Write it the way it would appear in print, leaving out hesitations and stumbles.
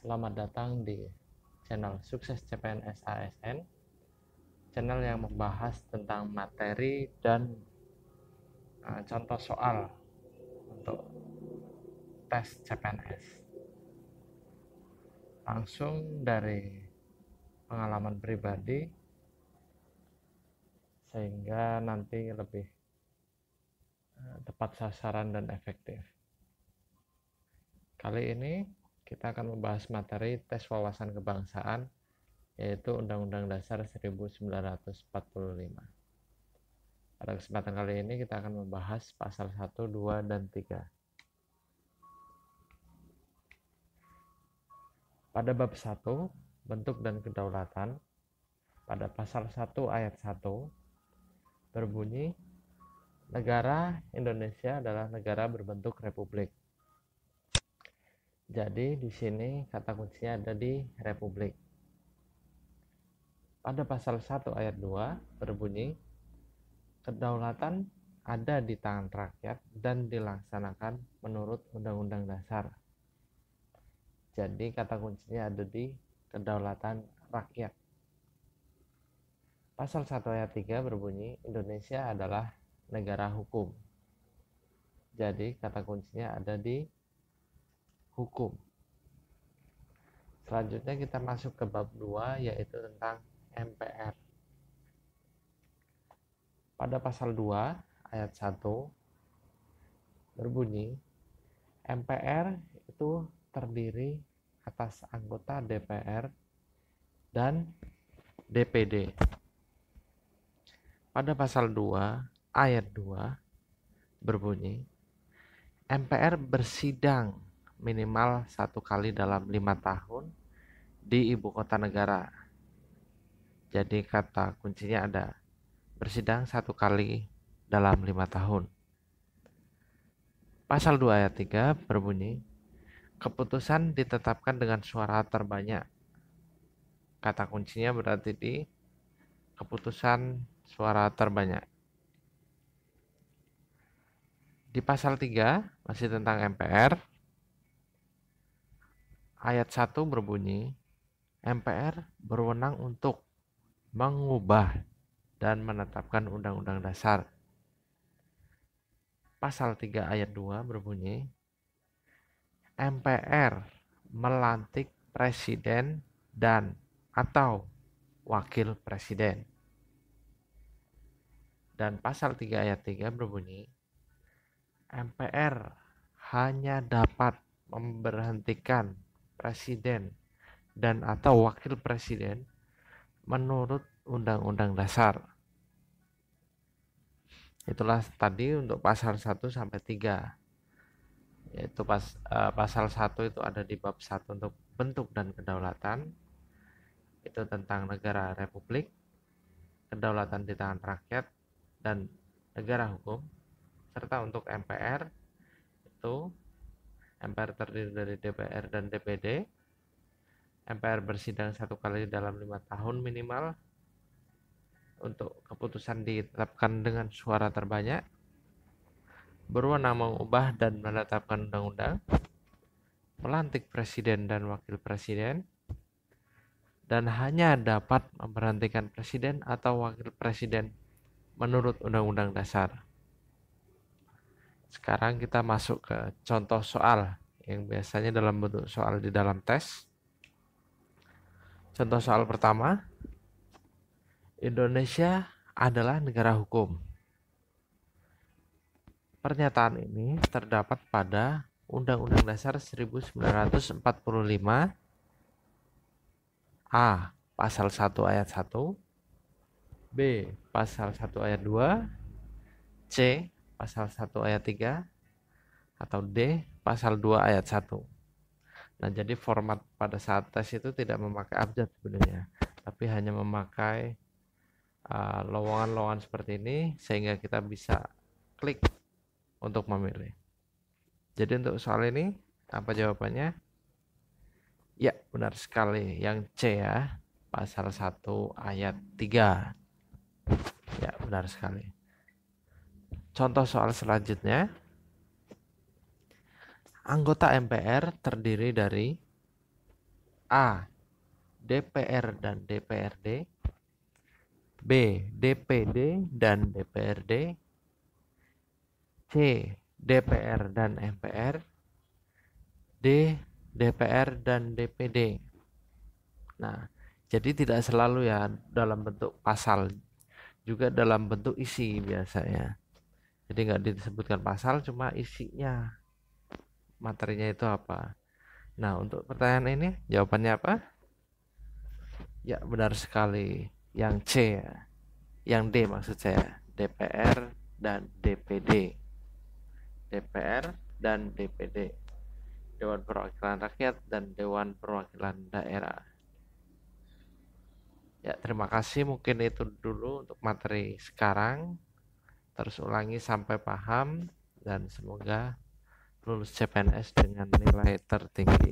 Selamat datang di channel Sukses CPNS ASN, channel yang membahas tentang materi dan contoh soal untuk tes CPNS. Langsung dari pengalaman pribadi, sehingga nanti lebih tepat sasaran dan efektif. Kali ini kita akan membahas materi tes wawasan kebangsaan, yaitu Undang-Undang Dasar 1945. Pada kesempatan kali ini kita akan membahas pasal 1, 2, dan 3. Pada bab 1, bentuk dan kedaulatan, pada pasal 1 ayat 1 berbunyi, negara Indonesia adalah negara berbentuk republik. Jadi di sini kata kuncinya ada di republik. Pada pasal 1 ayat 2 berbunyi, kedaulatan ada di tangan rakyat dan dilaksanakan menurut Undang-Undang Dasar. Jadi kata kuncinya ada di kedaulatan rakyat. Pasal 1 ayat 3 berbunyi, Indonesia adalah negara hukum. Jadi kata kuncinya ada di hukum. Selanjutnya kita masuk ke bab 2, yaitu tentang MPR. Pada pasal 2 ayat 1 berbunyi, MPR itu terdiri atas anggota DPR dan DPD. Pada pasal 2 ayat 2 berbunyi, MPR bersidang minimal 1 kali dalam 5 tahun di ibu kota negara. Jadi kata kuncinya ada bersidang 1 kali dalam 5 tahun. Pasal 2 ayat 3 berbunyi, keputusan ditetapkan dengan suara terbanyak. Kata kuncinya berarti di keputusan suara terbanyak. Di pasal 3 masih tentang MPR. Ayat 1 berbunyi, MPR berwenang untuk mengubah dan menetapkan undang-undang dasar. Pasal 3 ayat 2 berbunyi, MPR melantik presiden dan atau wakil presiden. Dan pasal 3 ayat 3 berbunyi, MPR hanya dapat memberhentikan presiden dan atau wakil presiden menurut Undang-Undang Dasar. Itulah tadi untuk pasal 1 sampai 3. Yaitu pasal 1 itu ada di bab 1 untuk bentuk dan kedaulatan. Itu tentang negara republik, kedaulatan di tangan rakyat, dan negara hukum. Serta untuk MPR, itu MPR terdiri dari DPR dan DPD. MPR bersidang 1 kali dalam 5 tahun minimal. Untuk keputusan ditetapkan dengan suara terbanyak, berwenang mengubah dan menetapkan undang-undang, melantik presiden dan wakil presiden, dan hanya dapat memberhentikan presiden atau wakil presiden menurut Undang-Undang Dasar. Sekarang kita masuk ke contoh soal yang biasanya dalam bentuk soal di dalam tes. Contoh soal pertama, Indonesia adalah negara hukum. Pernyataan ini terdapat pada Undang-Undang Dasar 1945 A. Pasal 1 ayat 1, B. Pasal 1 ayat 2, C. Pasal 1 ayat 3, atau D. Pasal 2 ayat 1. Nah, jadi format pada saat tes itu tidak memakai abjad sebenarnya, tapi hanya memakai lowongan-lowongan seperti ini, sehingga kita bisa klik untuk memilih. Jadi untuk soal ini, apa jawabannya? Ya, benar sekali. Yang C ya, pasal 1 ayat 3. Ya, benar sekali. Contoh soal selanjutnya, anggota MPR terdiri dari A. DPR dan DPRD, B. DPD dan DPRD, C. DPR dan MPR, D. DPR dan DPD. Nah, jadi tidak selalu ya dalam bentuk pasal, juga dalam bentuk isi biasanya. Jadi nggak disebutkan pasal, cuma isinya, materinya itu apa. Nah, untuk pertanyaan ini jawabannya apa? Ya, benar sekali. Yang C ya. Yang D maksud saya. DPR dan DPD. DPR dan DPD. Dewan Perwakilan Rakyat dan Dewan Perwakilan Daerah. Ya, terima kasih. Mungkin itu dulu untuk materi sekarang. Terus ulangi sampai paham dan semoga lulus CPNS dengan nilai tertinggi.